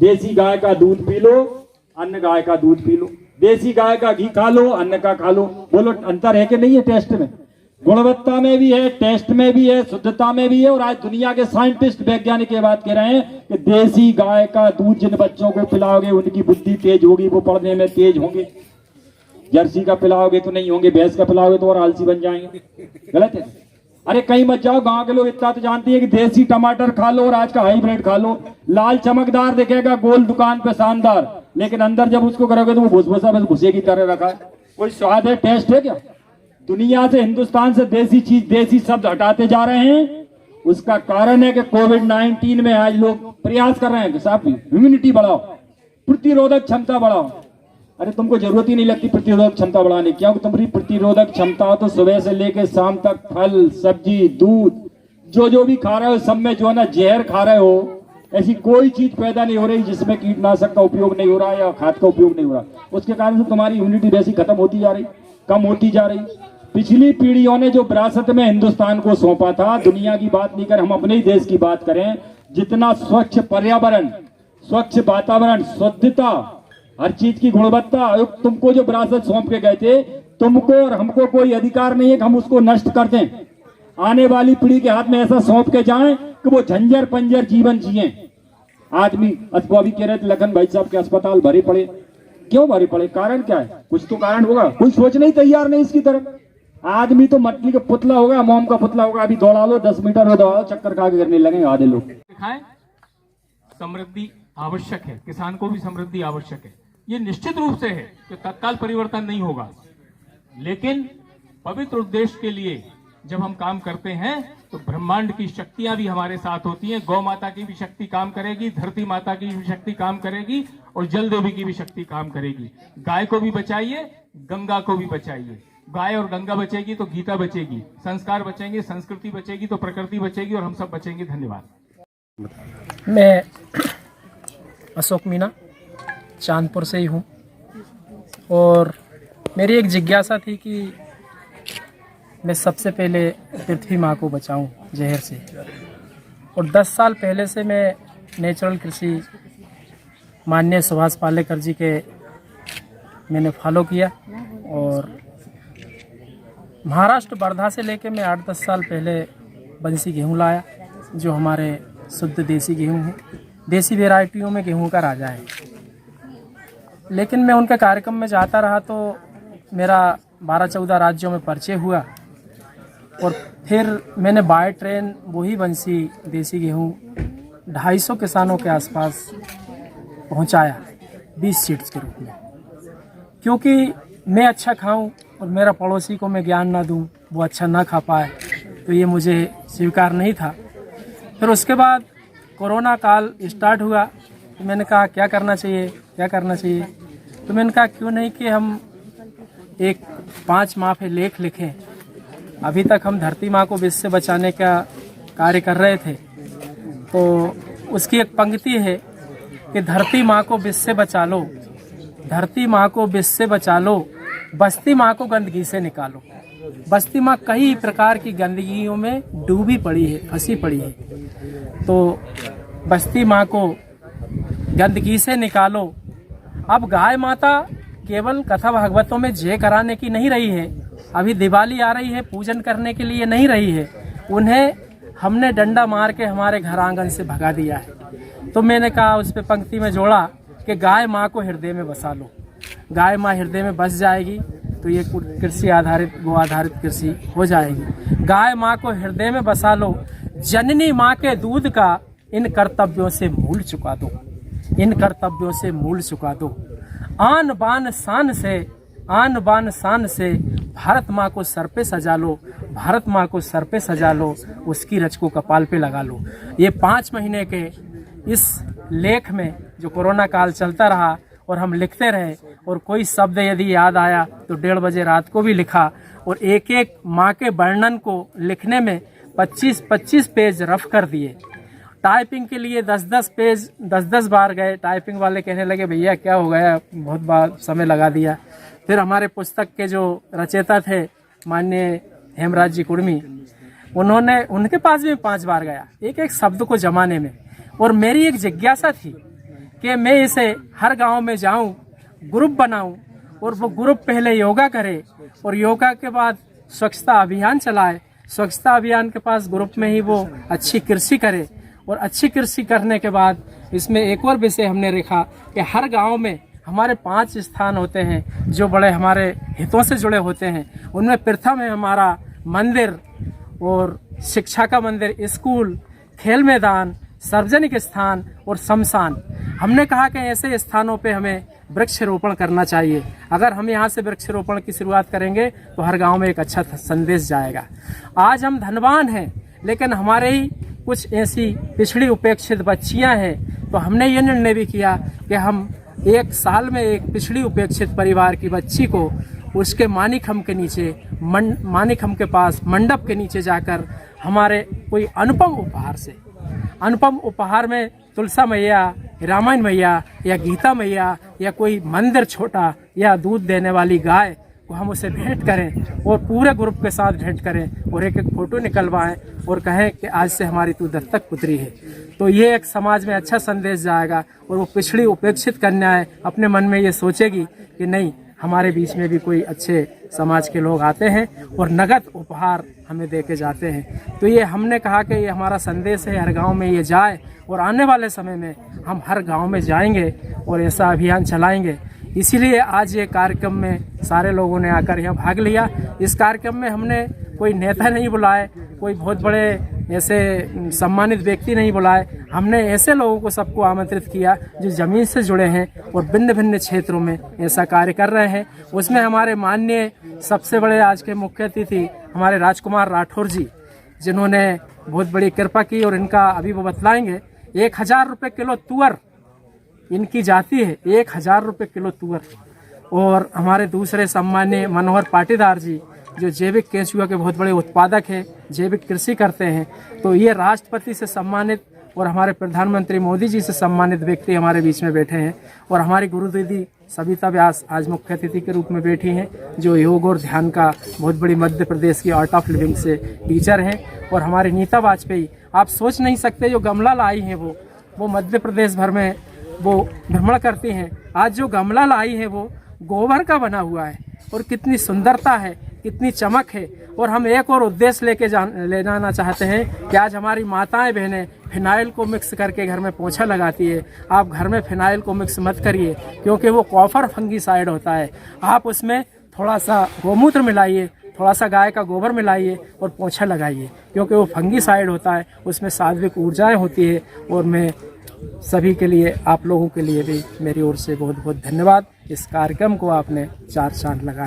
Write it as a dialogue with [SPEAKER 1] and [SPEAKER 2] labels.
[SPEAKER 1] देसी गाय का दूध पी लो, अन्य गाय का दूध पी लो, देसी गाय का घी खा लो, अन्य का खा लो। बोलो अंतर है कि नहीं है? टेस्ट में, गुणवत्ता में भी है, टेस्ट में भी है, शुद्धता में भी है। और आज दुनिया के साइंटिस्ट वैज्ञानिक ये बात कह रहे हैं कि देसी गाय का दूध जिन बच्चों को पिलाओगे उनकी बुद्धि तेज होगी, वो पढ़ने में तेज होंगे। जर्सी का पिलाओगे तो नहीं होंगे, भैंस का पिलाओगे तो और आलसी बन जाएंगे। गलत है। अरे कहीं मत जाओ, गांव के लोग इतना तो जानते हैं कि देसी टमाटर खा लो और आज का हाइब्रिड खा लो। लाल चमकदार दिखेगा, गोल दुकान पे शानदार, लेकिन अंदर जब उसको करोगे तो वो भुसभुसा बस भुसे की तरह रखा है। कोई स्वाद है, टेस्ट है क्या? दुनिया से, हिंदुस्तान से देसी चीज, देसी शब्द हटाते जा रहे हैं। उसका कारण है कि कोविड-19 में आज लोग प्रयास कर रहे हैं कि साहब इम्यूनिटी बढ़ाओ, प्रतिरोधक क्षमता बढ़ाओ। अरे तुमको जरूरत ही नहीं लगती प्रतिरोधक क्षमता बढ़ाने की, क्योंकि तुम्हारी प्रतिरोधक क्षमता तो सुबह से लेकर शाम तक फल, सब्जी, दूध, जो भी खा रहे हो सब में जो है ना जहर खा रहे हो। ऐसी कोई चीज पैदा नहीं हो रही जिसमें कीटनाशक का उपयोग नहीं हो रहा या खाद का उपयोग नहीं हो रहा। उसके कारण से तुम्हारी इम्यूनिटी वैसी खत्म होती जा रही, कम होती जा रही। पिछली पीढ़ियों ने जो विरासत में हिंदुस्तान को सौंपा था, दुनिया की बात नहीं कर, हम अपने ही देश की बात करें, जितना स्वच्छ पर्यावरण, स्वच्छ वातावरण, शुद्धता, हर चीज की गुणवत्ता, तुमको जो विरासत सौंप के गए थे, तुमको और हमको कोई अधिकार नहीं है कि हम उसको नष्ट कर दें। आने वाली पीढ़ी के हाथ में ऐसा सौंप के जाएं कि वो झंझर पंजर जीवन जिए। आदमी अभी कह रहे थे लखन भाई साहब के अस्पताल भरे पड़े, क्यों भरे पड़े? कारण क्या है? कुछ तो कारण होगा, कोई सोचने ही तैयार नहीं इसकी तरफ। आदमी तो मटली का पुतला होगा, मोम का पुतला होगा, अभी दौड़ा लो 10 मीटर दौड़ा लो, चक्कर खा के करने लगेंगे आधे लोग।
[SPEAKER 2] समृद्धि आवश्यक है, किसान को भी समृद्धि आवश्यक है। ये निश्चित रूप से है कि तत्काल परिवर्तन नहीं होगा, लेकिन पवित्र उद्देश्य के लिए जब हम काम करते हैं तो ब्रह्मांड की शक्तियां भी हमारे साथ होती हैं। गौ माता की भी शक्ति काम करेगी, धरती माता की भी शक्ति काम करेगी और जल देवी की भी शक्ति काम करेगी। गाय को भी बचाइए, गंगा को भी बचाइए। गाय और गंगा बचेगी तो गीता बचेगी, संस्कार बचेंगे, संस्कृति बचेगी तो प्रकृति बचेगी और हम सब बचेंगे। धन्यवाद।
[SPEAKER 3] मैं अशोक मीना चांदपुर से ही हूँ और मेरी एक जिज्ञासा थी कि मैं सबसे पहले पृथ्वी माँ को बचाऊं जहर से। और 10 साल पहले से मैं नेचुरल कृषि माननीय सुभाष पालेकर जी के मैंने फॉलो किया और महाराष्ट्र वर्धा से लेके मैं 8-10 साल पहले बंसी गेहूँ लाया, जो हमारे शुद्ध देसी गेहूँ है, देसी वेराइटियों में गेहूँ का राजा है। लेकिन मैं उनके कार्यक्रम में जाता रहा तो मेरा 12-14 राज्यों में परिचय हुआ और फिर मैंने बाय ट्रेन वही बंसी देसी गेहूँ 250 किसानों के आसपास पहुंचाया 20 सीड्स के रूप में, क्योंकि मैं अच्छा खाऊं और मेरा पड़ोसी को मैं ज्ञान ना दूं, वो अच्छा ना खा पाए, तो ये मुझे स्वीकार नहीं था। फिर उसके बाद कोरोना काल स्टार्ट हुआ तो मैंने कहा क्या करना चाहिए, तो मैंने कहा क्यों नहीं कि हम एक 5 माह पे लेख लिखें। अभी तक हम धरती माँ को विष से बचाने का कार्य कर रहे थे, तो उसकी एक पंक्ति है कि धरती माँ को विष से बचा लो, धरती माँ को विष से बचा लो, बस्ती माँ को गंदगी से निकालो। बस्ती माँ कई प्रकार की गंदगियों में डूबी पड़ी है, फंसी पड़ी है, तो बस्ती माँ को गंदगी से निकालो। अब गाय माता केवल कथा भागवतों में जय कराने की नहीं रही है, अभी दिवाली आ रही है, पूजन करने के लिए नहीं रही है, उन्हें हमने डंडा मार के हमारे घर आंगन से भगा दिया है। तो मैंने कहा उस पे पंक्ति में जोड़ा कि गाय माँ को हृदय में बसा लो। गाय माँ हृदय में बस जाएगी तो ये कृषि आधारित, गो आधारित कृषि हो जाएगी। गाय माँ को हृदय में बसा लो, जननी माँ के दूध का इन कर्तव्यों से मूल चुका दो, इन कर्तव्यों से मूल चुका दो। आन बान शान से भारत माँ को सर पे सजा लो, भारत माँ को सर पे सजा लो, उसकी रच को कपाल पे लगा लो। ये 5 महीने के इस लेख में जो कोरोना काल चलता रहा और हम लिखते रहे, और कोई शब्द यदि याद आया तो 1:30 बजे रात को भी लिखा, और एक एक माँ के वर्णन को लिखने में 25-25 पेज रफ कर दिए। टाइपिंग के लिए 10-10 पेज 10-10 बार गए। टाइपिंग वाले कहने लगे भैया क्या हो गया, बहुत बार समय लगा दिया। फिर हमारे पुस्तक के जो रचयिता थे माननीय हेमराज जी कुर्मी, उनके पास भी 5 बार गया एक एक शब्द को जमाने में। और मेरी एक जिज्ञासा थी कि मैं इसे हर गांव में जाऊं, ग्रुप बनाऊं और वो ग्रुप पहले योगा करे और योगा के बाद स्वच्छता अभियान चलाए। स्वच्छता अभियान के पास ग्रुप में ही वो अच्छी कृषि करे और अच्छी कृषि करने के बाद इसमें एक और विषय हमने रखा कि हर गांव में हमारे 5 स्थान होते हैं जो बड़े हमारे हितों से जुड़े होते हैं। उनमें प्रथम है हमारा मंदिर और शिक्षा का मंदिर, स्कूल, खेल मैदान, सार्वजनिक स्थान और शमशान। हमने कहा कि ऐसे स्थानों पे हमें वृक्षारोपण करना चाहिए। अगर हम यहाँ से वृक्षारोपण की शुरुआत करेंगे तो हर गांव में एक अच्छा संदेश जाएगा। आज हम धनवान हैं लेकिन हमारे ही कुछ ऐसी पिछड़ी उपेक्षित बच्चियां हैं, तो हमने ये निर्णय भी किया कि हम एक साल में एक पिछड़ी उपेक्षित परिवार की बच्ची को उसके मानिकखम के नीचे मानिकखम के पास मंडप के नीचे जाकर हमारे कोई अनुपम उपहार में तुलसा मैया, रामायण मैया या गीता मैया या कोई मंदिर छोटा या दूध देने वाली गाय को हम उसे भेंट करें और पूरे ग्रुप के साथ भेंट करें और एक एक फोटो निकलवाएं और कहें कि आज से हमारी तू दत्तक पुत्री है। तो ये एक समाज में अच्छा संदेश जाएगा और वो पिछड़ी उपेक्षित कन्याएं अपने मन में ये सोचेगी कि नहीं, हमारे बीच में भी कोई अच्छे समाज के लोग आते हैं और नगद उपहार हमें दे के जाते हैं। तो ये हमने कहा कि ये हमारा संदेश है, हर गांव में ये जाए और आने वाले समय में हम हर गांव में जाएंगे और ऐसा अभियान चलाएंगे। इसीलिए आज ये कार्यक्रम में सारे लोगों ने आकर यहाँ भाग लिया। इस कार्यक्रम में हमने कोई नेता नहीं बुलाए, कोई बहुत बड़े ऐसे सम्मानित व्यक्ति नहीं बुलाए। हमने ऐसे लोगों को सबको आमंत्रित किया जो ज़मीन से जुड़े हैं और भिन्न भिन्न क्षेत्रों में ऐसा कार्य कर रहे हैं। उसमें हमारे माननीय सबसे बड़े आज के मुख्य अतिथि हमारे राजकुमार राठौर जी, जिन्होंने बहुत बड़ी कृपा की और इनका अभी वो बतलाएंगे। 1000 रुपये किलो तुअर इनकी जाती है, 1000 रुपये किलो तुअर। और हमारे दूसरे सम्मान्य मनोहर पाटीदार जी जो जैविक केंचुआ के बहुत बड़े उत्पादक हैं, जैविक कृषि करते हैं। तो ये राष्ट्रपति से सम्मानित और हमारे प्रधानमंत्री मोदी जी से सम्मानित व्यक्ति हमारे बीच में बैठे हैं। और हमारी गुरु दीदी सविता व्यास आज मुख्य अतिथि के रूप में बैठी हैं, जो योग और ध्यान का बहुत बड़ी मध्य प्रदेश की आर्ट ऑफ लिविंग से टीचर हैं। और हमारी नीता वाजपेयी, आप सोच नहीं सकते, जो गमला लाई हैं वो मध्य प्रदेश भर में वो भ्रमण करती हैं। आज जो गमला लाई है वो गोबर का बना हुआ है और कितनी सुंदरता है, कितनी चमक है। और हम एक और उद्देश्य ले जाना चाहते हैं कि आज हमारी माताएं बहनें फिनाइल को मिक्स करके घर में पोछा लगाती है। आप घर में फिनाइल को मिक्स मत करिए, क्योंकि वो कॉपर फंगीसाइड होता है। आप उसमें थोड़ा सा गोमूत्र मिलाइए, थोड़ा सा गाय का गोबर मिलाइए और पोछा लगाइए, क्योंकि वो फंगीसाइड होता है, उसमें सात्विक ऊर्जाएं होती है। और मैं सभी के लिए, आप लोगों के लिए भी मेरी ओर से बहुत बहुत धन्यवाद। इस कार्यक्रम को आपने 4 चांद लगाए।